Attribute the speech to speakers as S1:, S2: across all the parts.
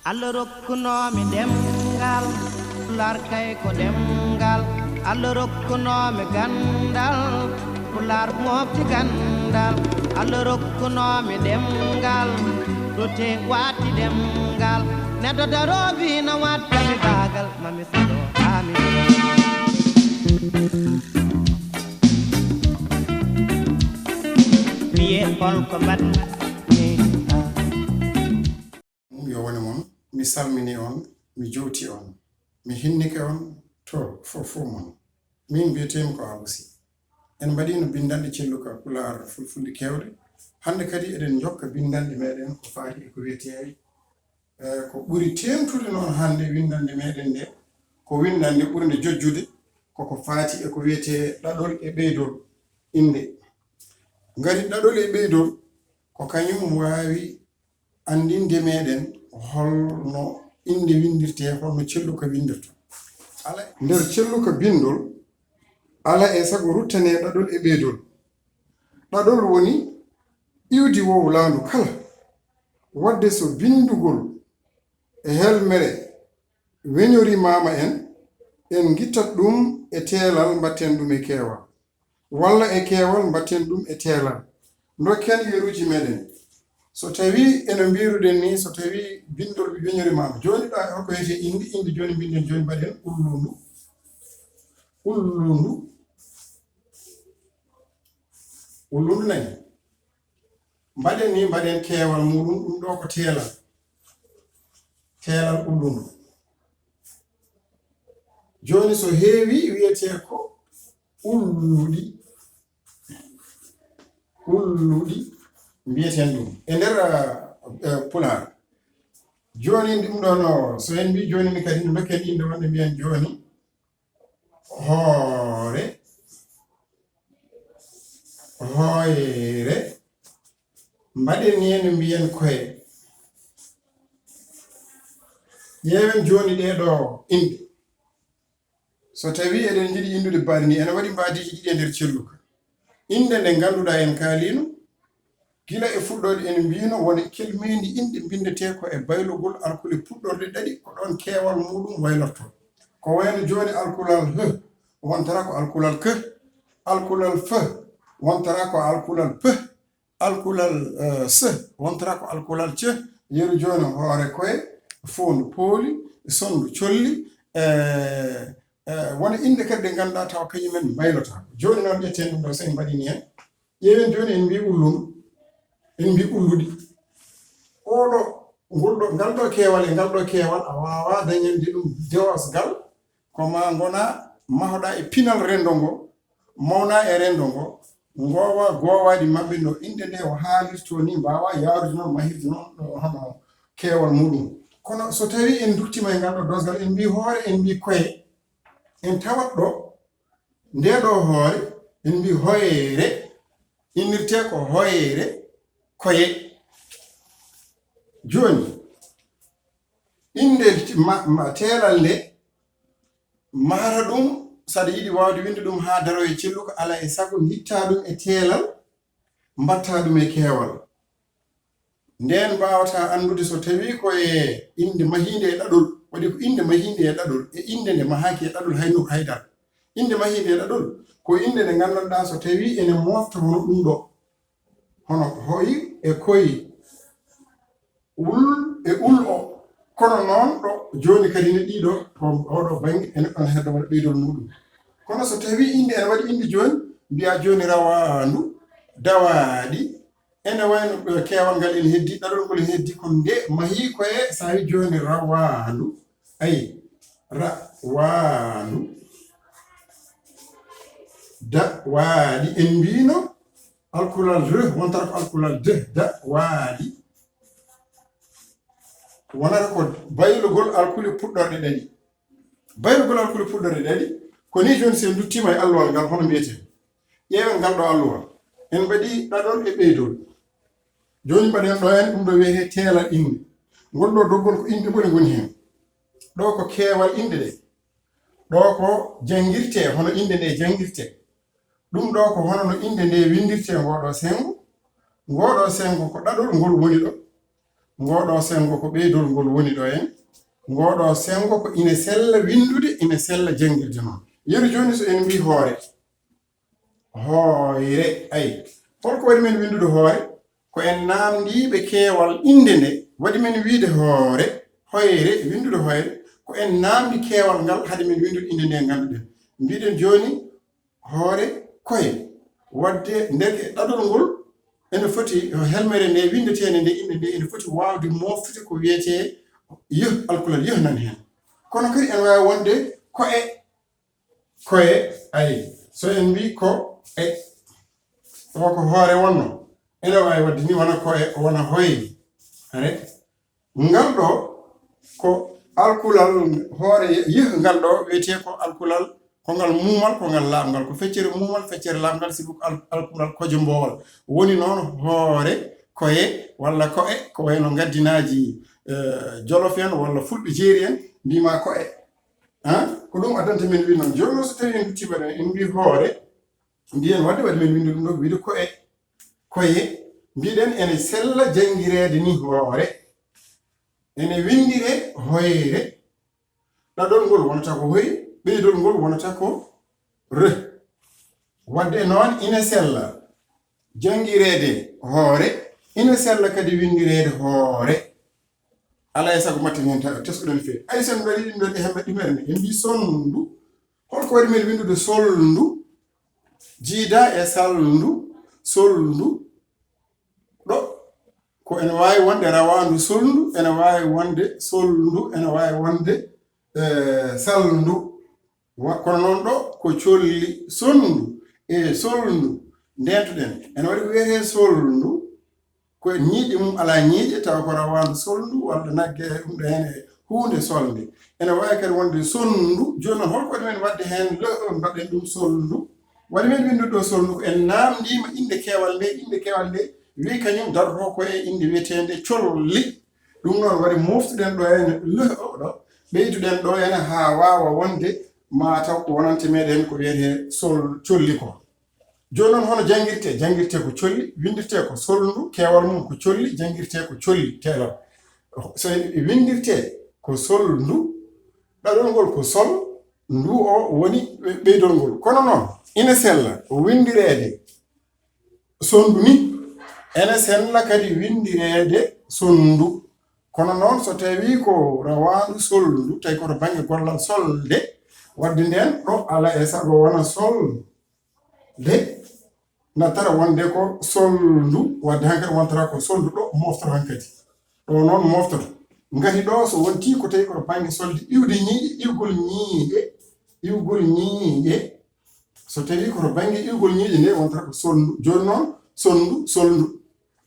S1: Allah rokkunomi demgal Pulaar kay ko demgal Allah rokkunomi gandal Pulaar mofti gandal Allah rokkunomi demgal dote wati demgal neddo darobi na wattabi bagal mami sado amin biye holko mbaɗmi
S2: yo woni mon mi salmini on mi jowti on mi hinnike on to fo mon min mbiyetemi ko Awsi en mbaɗino bindande celluka Pulaar fulfulde kewɗe hande kadi eɗen jokka bindande meɗen ko faati e ko wiyete ko ɓuri temtude noon hande windande meɗen nde ko windande ɓurde jojjude koko faati e ko wiyete ɗaɗol e ɓeydol inde ngari ɗaɗol e ɓeydol ko kañum wawi andinde meɗen holno inde windirte holno celluka windirta ala nder celluka bindol ala e sago ruttane ɗaɗol e ɓeydol ɗaɗol woni iwdi wowlandu kala wadde so bindugol e helmere weñori mama en gittat ɗum e teelal mbatten ɗum e keewal walla e keewal mbatten ɗum e teelal dokken yeruji meɗen so tawi ene mbiruɗen ni so tawi bindol weñori mama joni ɗa hoko wiyete indi joni mbinden joni mbaɗen ullundu nani mbaɗen ni mbaɗen keewal muɗum ɗum ɗo ko teelal ullundu joni so heewi wiyete ko ulluɗi mbiyeten ɗum e nder Pulaar joni ɗum ɗo no so en mbi joni ni kadi dokken inde wonde mbiyen joni hoyre mbaɗen ni ene mbiyen koye ƴeewen joni ɗeɗo inde so tawi eɗen jiɗi indude baadi ni ene waɗi mbaadiji ɗiɗi e nder celluka inde nde ganduɗa en kaalino gila e fuɗɗode en mbino wona kelmedi inde bindete ko e baylugol alkule puɗɗorde ɗaɗi ko ɗon keewal muɗum waylorto ko wayno joni alkulal h wontara ko alkulal k alkulal f wontara ko alkulal p alkulal s wontara ko alkulal c yeru joni hoore koye fondu pooli sondu colli wona inde kadi ɗe ganduɗa taw kañumen baylota joni noon ƴetten ɗum ɗo so en mbaɗini hen ƴeewen joni en mbi ulluɗi oɗo ngal ɗo keewal e ngal ɗo keewal a wawa dañande ɗum dewasgal koma gona mahoɗa e pinal rendo ngo mawna e rendo ngo gowa gowaɗi mabɓe no inde nde o haalirto ni mbawa yaarude noon mahirde noon hono keewal muɗum kono so tawi en duttima e ngal ɗo dosgal en mbi hoore en mbi koye en tawat ɗo nde ɗo hoore en mbi hoyre innirte ko hoyre koye joni inde teelal nde mara ɗum saɗa yiɗi wawde winde ɗum ha daro e celluka ala e sago gitta ɗum e teelal mbatta ɗum e keewal nden mbawata andude so tawi koye inde mahinde e ɗaɗol waɗi ko inde mahinde e ɗaɗol e inde nde mahaki e ɗaɗol hayno haydar inde mahinde e ɗaɗol ko inde nde gandanɗa so tawi ene mofta hono ɗum ɗo hono hoyi e koyi ul e ul o kono noon ɗo joni kadi ne ɗiɗo to oɗo banggue ene ɗon heddo waɗa ɓeydol muɗum kono so tawi inde ene waɗi inde joni mbiya joni rawandu dawaɗi ene wayno keewal ngal ene heddi ɗaɗol ngol ene heddi ko nde mahi koye sa wi joni rawandu ayi rawandu dawaɗi en mbino alkulal r wontata ko alkulal dawaɗi wonata ko baylugol alkule puɗɗorɗe ɗaɗi ko ni joni sen duttima e alluwal ngal hono mbiyete ƴeewen ngal ɗo alluwal en mbaɗi ɗaɗol e ɓeydol joni mbaɗen ɗo hen ɗum ɗo wiyete teelal inde ngol ɗo doggol ko inde ɓole goni hen ɗo ko keewal inde ɗe ɗo ko jangirte hono inde nde jangirte ɗum ɗo ko hono no inde nde windirte ngoɗo sengo ko ɗaɗol ngol woni ɗo ngoɗo sengo ko ɓeydol ngol woni ɗo en ngoɗo sengo ko ina sella windude ina sella jangirde noon yeru joni so en mbi hoore ay holko waɗi men windude hoore ko en namdiɓe keewal inde nde waɗi men wiide hoyre windude hoyre ko en namdi keewal ngal hade men windude inde nde ganduɗen mbiɗen joni hoore koye wadde ndeke ɗaɗol ngol ene foti helmere nde windetene nde inde nde ene foti wawde moftude ko wiyete alkulal nan hen kono kadi en wawi wonde koye ay so en mbi ko o ko hoore wonno ene wawi wadde ni wona koye wona hoyre are ngal ɗo ko alkulal hoore ngal ɗo wiyete ko alkulal ko ngal muumal ko ngal laamngal ko feccere muumal feccere laamngal sibu alkulal kojo mboowal woni noon hoore koye walla ko'e ko wayno ngaddinaaji jolof en walla fulɓe jeeri en mbima ko'e ko ɗum addanta men wi noon joni so tawi en duttima ɗen en mbi hoore mbiyen wadde waɗi men winde ɗum ɗo wiide koye mbiɗen ene sella jangirede ni hoore ene windire hoyre ɗaɗol ngol wonata ko hoyi ɓeydol ngol wonata ko wadde noon ina sella jangirede hoore ina sella kadi windirede hoore ala e sago matte men teskuɗen feewi ay sen mbaɗi ɗum ɗon e hemɓe ɗimerne en mbi sonndu holko waɗi men windude solndu jiida e salndu solndu ɗo ko ene wawi wonde rawandu solndu ene wawi wonde solndu ene wawi wonde salndu kono noon ɗo ko colli sonndu e solndu ndentuɗen ene waɗi ko wiyete solndu ko ñiiƴe mum ala ñiiƴe tawa ko rawandu solndu walla nagge ɗum ɗo hen e hunde solnde ene wawi kadi wonde sonndu joni noon holko waɗi men wadde hen mbaɗen ɗum solndu waɗi men windude ɗo solndu ko en namdima inde keewal nde wi kañum darto ko e inde wiyetende colli ɗum noon waɗi moftuɗen ɗo hene ɗo ɓeyduɗen ɗo hene ha wawa wonde mataw ko wonante meɗen ko wiyete colli ko joni noon hono jangirte ko colli windirte ko solndu keewal mum ko colli jangirte ko colli teelal so windirte ko solndu ɗaɗol ngol ko sol ndu o woni ɓeydol ngol kono noon ina sella windirede sondu ni ene sella kadi windirede sondu kono noon so tawi ko rawandu solndu tawi koto banggue gollal solde wadde nden ɗo ala e sago wona solde natara wonde ko solndu wadde hankadi wontata ko soldu ɗo moftoto hankadi ɗo noon moftoto ngati ɗo so wonti ko tawi koto banggue solde iwgol ñiiƴe so tawi koto banggue iwgol ñiiƴe nde wontata ko solndu joni noon solndu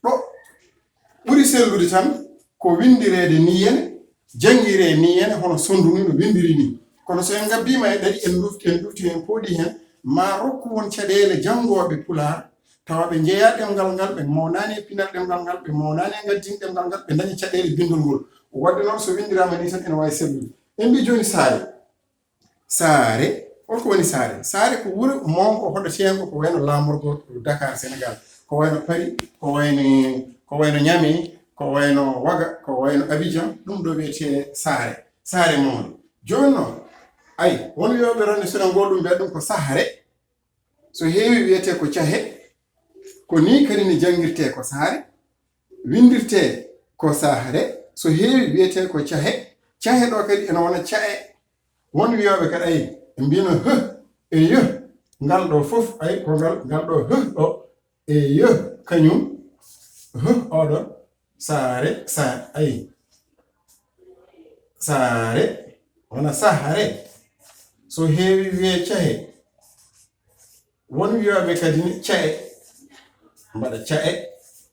S2: ɗo ɓuri sellude tan ko windirede niyene jangire niyene hono sondu ni no windiri ni kono so en gabbima e ɗaɗi en dufti en pooɗi hen ma rokku won caɗele jangoɓe Pulaar tawa ɓe jeeya ɗemgal ngal ɓe mawnani e pinal ɗemgal ngal ɓe mawnani e gaddin ɗemgal ngal ɓe dañi caɗele bindol ngol wadde noon so windirama ni tan ene wawi sellude en mbi joni saare holko woni saare ko wuro mongo hoɗotengo ko wayno lamorgo Dakar Sénégal ko wayno Paris ko wayno Niamey ko wayno Waga ko wayno Abidjan ɗum ɗo wiyete saare mawde joni noon ay won wiyoɓe ronde sona goɗɗum mbiya ɗum ko sahare so heewi wiyete ko cahe ko ni kadi ne jangirte ko saare windirte ko sahare so heewi wiyete ko cahe ɗo kadi ene wona cae won wiyoɓe kadi ay ɓe mbino e yo ngal ɗo fof ay ko ngal ɗo ɗo e yo kañum oɗo saare ay saare wona sahare so heewi wiye cahe won wiyoɓe kadi ni cae mbaɗa cae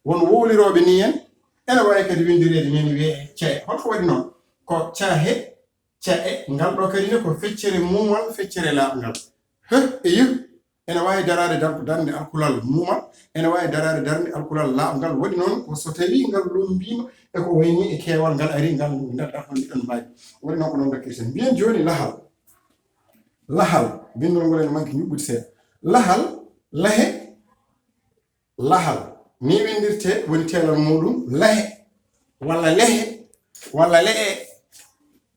S2: won wowliroɓe ni en ene wawi kadi windirede ni wiye cae holko waɗi noon ko cae ngal ɗo kadi ne ko feccere mumal feccere laaɓngal e yo ene wawi darade darde alkulal mumal ene wawi darade darde alkulal laaɓngal waɗi noon ko so tawi ngal lombima e ko wayni e keewal ngal ari ngal darɗa ɗon ɗiɗon mbaji waɗi noon ko noon dakkirten mbiyen joni lahal bindol ngol ene manki ñuɓɓude seeɗa lahal ni windirte woni teelal muɗum lahe walla lehe walla le'e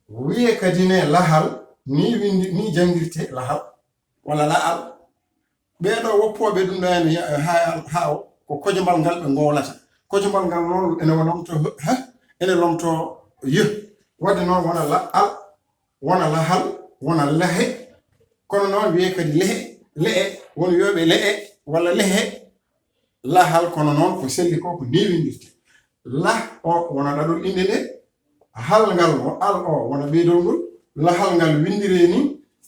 S2: wiye kadi ne lahal ni windi ni jangirte lahal walla la'al ɓeeɗo woppoɓe ɗum ɗani ha ko kojombal ngal ɓe ngolata kojombal ngal noon ene lomto ene lomto wadde noon wona la'al wona lahal wona lahe kono noon wiye kadi le'e won wiyoɓe le'e walla lehe lahal kono noon ko selli ko ko niwindirte lah o wona ɗaɗol inde nde hal ngal al o wona ɓeydol ngol lahal ngal windire ni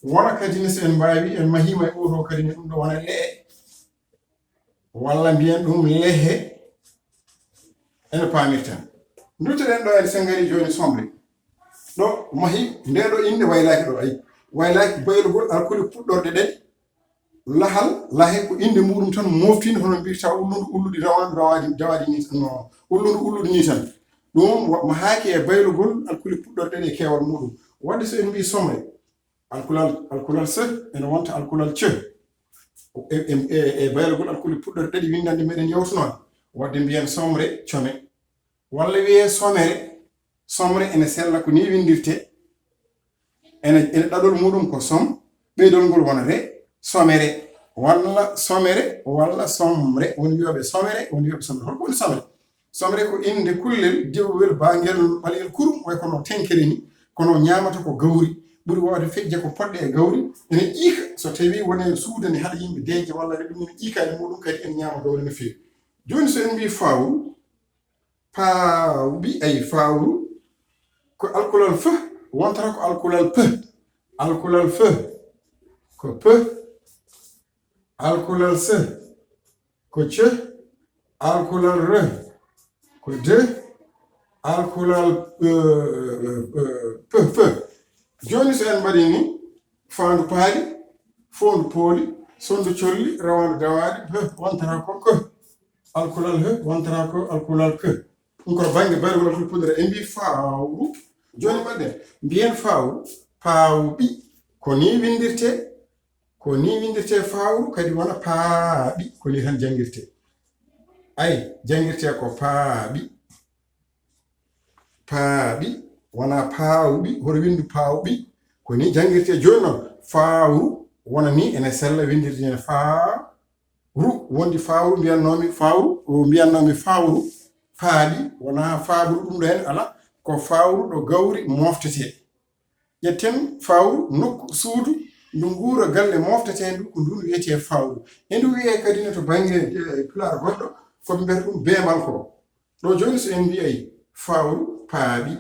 S2: wona kadi ne so en mbawi en mahima e oto kadi ne ɗum ɗo wona le'e walla mbiyen ɗum lehe ene paamirten duttoɗen ɗo en sengari joni somre ɗo mahi nde ɗo inde waylaki ɗo ayi waylaki baylugol alkuli puɗɗorde ɗe lahal lahe ko inde muɗum tan moftino hono mbirta ulluɗi rawandu dawadi ni no ulludu ni tan ɗum mahaki e baylugol alkuli puɗɗorde ɗe kewal muɗum wadde so en mbi somre alkulal se ene wonta alkulal ce e baylugol alkuli puɗɗorde ɗeɗi windande meɗen yewtunoon wadde mbiyen somre come walla wiye somre ene sella ko ni windirte ene ɗaɗol muɗum ko som ɓeydol ngol wonate somere walla somere walla somre woni wiyoɓe somere woni wiyoɓe somre holko woni somre ko inde kullel dewwel bangel ɓaleyel kurum way kono tenkere ni kono ñamata ko gawri ɓuri wawde fejje ko poɗɗe e gawri ene ƴiika so tawi woni suudani haɗa yimɓe deeje walla ɗum ene ƴiikani muɗum kadi en ñama gawri no fewi joni so en mbi fawru paawɓi ay fawru ko alkulal fe wontata ko alkulal fe ko pe alkulal se ko ce alkulal re ko de alkulal pe joni so en mbaɗi ni fandu paali fondu pooli sondu colli rawandu dawadi wontata ko ke alkulal he wontata ko alkulal ke ɗum koto banggue bayrugol alkuli puɗɗore en mbi fawru joni mbaɗen mbiyen fawru paawɓi ko ni windirte fawru kadi wona paaɓi ko ni tan jangirte ay jangirte ko paaɓi wona paawɓi hoto windu paawɓi ko ni jangirte joni noon fawru wona ni ene sella windirde ne fawru wondi fawru mbiyannomi fawru paaɗi wona fawru ɗum ɗo hen ala ko fawru ɗo gawri moftete ƴetten fawru nokku suudu ndu nguura galle moftete ndu ko ndu wiyete fawru e ndu wiye kadi ne to banggue pulaar goɗɗo koɓe mbiyata ɗum beemal ko ɗo joni so en mbiyayi fawru paaɓi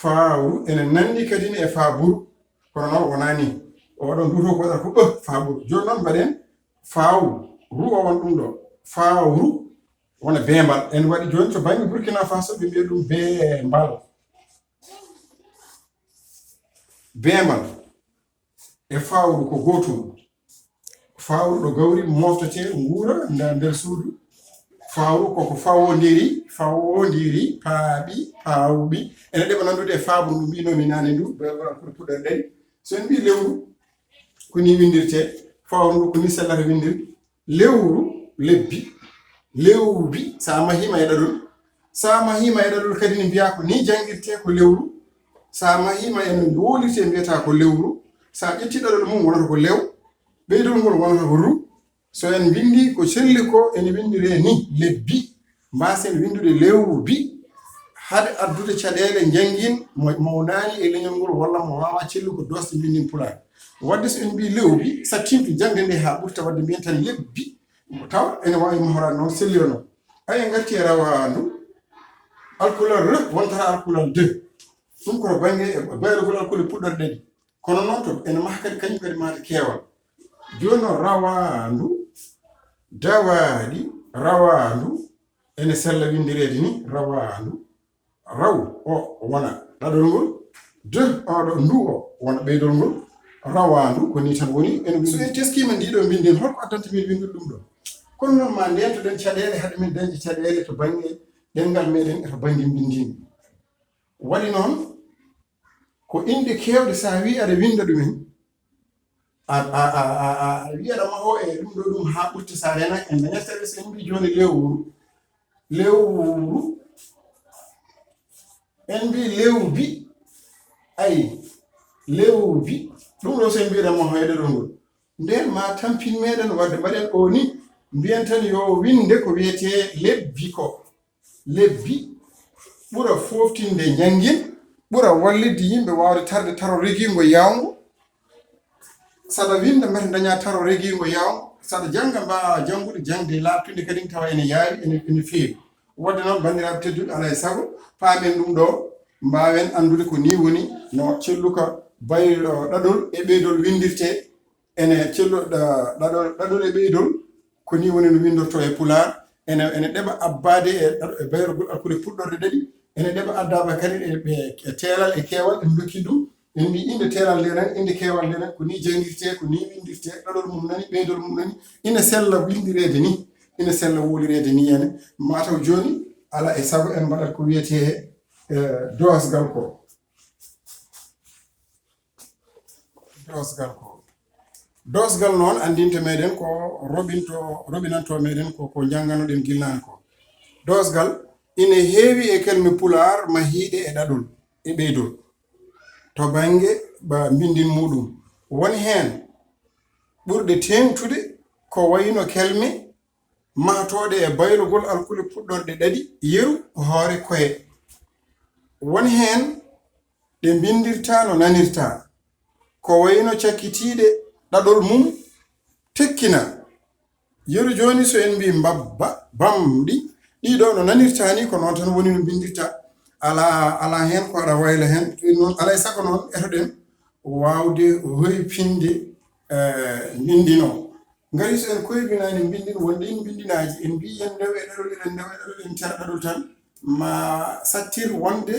S2: fawru ene nandi kadi ne e faburu kono noon wona ni oɗon duto ko waɗata ko faburu joni noon mbaɗen fawru o won ɗum ɗo fawru wona beembal en waɗi joni to banggue Burkina Faso ɓe mbiya ɗum beembal e fawru ko gotum fawru ɗo gawri moftete nguura nder suudu fawru koko fawodiri paawɓi ene ɗeɓa nandude e fabru ndu mbinomi nane ndu ko puɗɗere ɗen so en mbi lewru ko ni windirte fawru ndu ko ni sellata windirde lewru lewbi sa mahima e ɗaɗol kadi ne mbiya ko ni jangirte ko lewru sa mahima eno yolirte mbiyata ko lewru sa ƴetti ɗaɗol mum wonata ko lew ɓeydol ngol wonata ko ru so en windi ko selli ko ene windire ni lebbi mbasen windude lewbi haade addude caɗele jangin mo naani e leñol ngol walla mo wawa cellu ko dosde mbindin pulaar wadde so en mbi lewbi sattintu jangde nde ha ɓurta wadde mbiyen tan lebbi taw ene wawi mahorade noon sellira noon en garti e rawandu alkulal re wontata alkulal de ɗum koto banggue bayrugol alkuli puɗɗore ɗeɗi kono noon to ene maha kadi kañum kadi mata keewal joni noon rawandu dawaɗi rawandu ene sella windirede ni rawandu raw o wona ɗaɗol ngol de oɗo ndu o wona ɓeydol ngol rawandu ko ni tan woni ene so en teskima ndiɗo mbindin holko addanta min windude ɗum ɗo kono noon ma ndentoɗen caɗele haade min dañde caɗele to banggue ɗengal meɗen eto banggue mbindin waɗi noon ko inde kewɗe sa wi aɗa winda ɗumen a wiyeɗa ma o e ɗum ɗo ɗum ha ɓurti sa rena en dañatere so en mbi joni lewru en mbi lewbi ayi lewbi ɗum ɗo so en mbiɗan ma hoyde ɗo ngol nden ma tampin meɗen wadde mbaɗen o ni mbiyen tan yo winde ko wiyete lebbi ko lebbi ɓura foftinde jangin ɓura wallidde yimɓe wawde tarde taro regingo yawngo saɗa winda mbete daña taro regingo yawngo saɗa janga mbawa jangude jangde labtude kadi tawa ene yaari ene feewi wadde noon bandiraɓe tedduɓe alay saago paamen ɗum ɗo mbawen andude ko ni woni no celluka baylo ɗaɗol e ɓeydol windirte ene cellu ɗaɗol e ɓeydol ko ni woni no windorto e Pulaar ene ɗeɓa abbade e bayrogol alkude puɗɗorde ɗaɗi ene ɗeɓa addaba kadi e teelal e keewal en dokki ɗum en mbi inde teelal nde nan inde keewal nde nan ko ni jangirte ko ni windirte ɗaɗol mum nani ɓeydol mum nani ina sella windirede ni ina sella wolirede ni ene mataw joni ala e sago en mbaɗat ko wiyete dosgal ko dosgal noon andinte meɗen ko robinanto meɗen ko janganoɗen gilnani ko dosgal ina heewi e kelme Pulaar mahiɗe e ɗaɗol e ɓeydol to bange ba bindin muɗum woni hen ɓurɗe tengtude ko wayno kelme mahtoɗe e baylugol alkule puɗɗorɗe ɗaɗi yeru hoore koye woni hen ɗe bindirta no nanirta ko wayno cakkitiɗe ɗaɗol mum tekkina yeru joni so en mbi mbabba bamɗi ɗiɗo no nanirta ni ko noon tan woni no bindirta ala hen ko aɗa wayla hen noon alay sago noon etoɗen wawde hoypinde bindino ngari so en koybinani bindin wonɗin bindinaji en mbi yen ndewe ɗaɗol eɗen ndewe ɗaɗol en tera ɗaɗol tan ma sattir wonde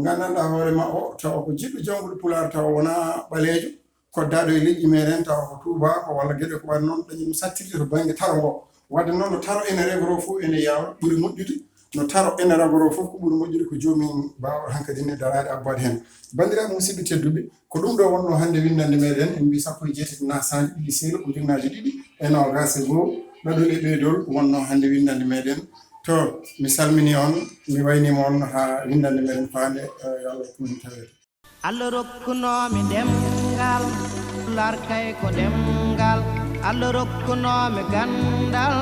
S2: gandanɗa hoorema o tawa ko jiɗɗo jangude Pulaar tawa wona ɓaleejo koddaɗo e leƴƴi meɗen tawa ko tubako walla gueɗe ko waɗi noon dañi sattirde to banggue taro ngo wadde noon no taro ene regoro fof ene yawra ɓuuri moƴƴude no taro ene ragoro fof ko ɓuuri moƴƴude ko joomum mbawa hankadi ne darade abbade hen bandiraɓe musidɓe tedduɓe ko ɗum ɗo wonno hande windande meɗen en mbi sappo e jeetati nasaji ɗiɗi seeɗa ujunnaje ɗiɗi e nogas e goho ɗaɗol e ɓeydol wonno hande windande meɗen to mi salmini on mi waynima on ha windande meɗen faande yo Allah ɗum tawede
S1: Allah rokkunomi ɗemgal Pulaar kay ko ɗemgal Allah rokkunomi gandal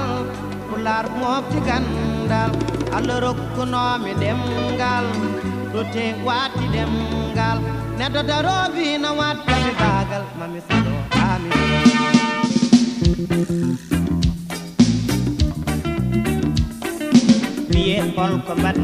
S1: Pulaar mofti gandal Allah rokkunomi ɗemgal dote wati ɗemgal neɗɗo darobi no wattami bagal mami saɗo amin wiye holko mbaɗ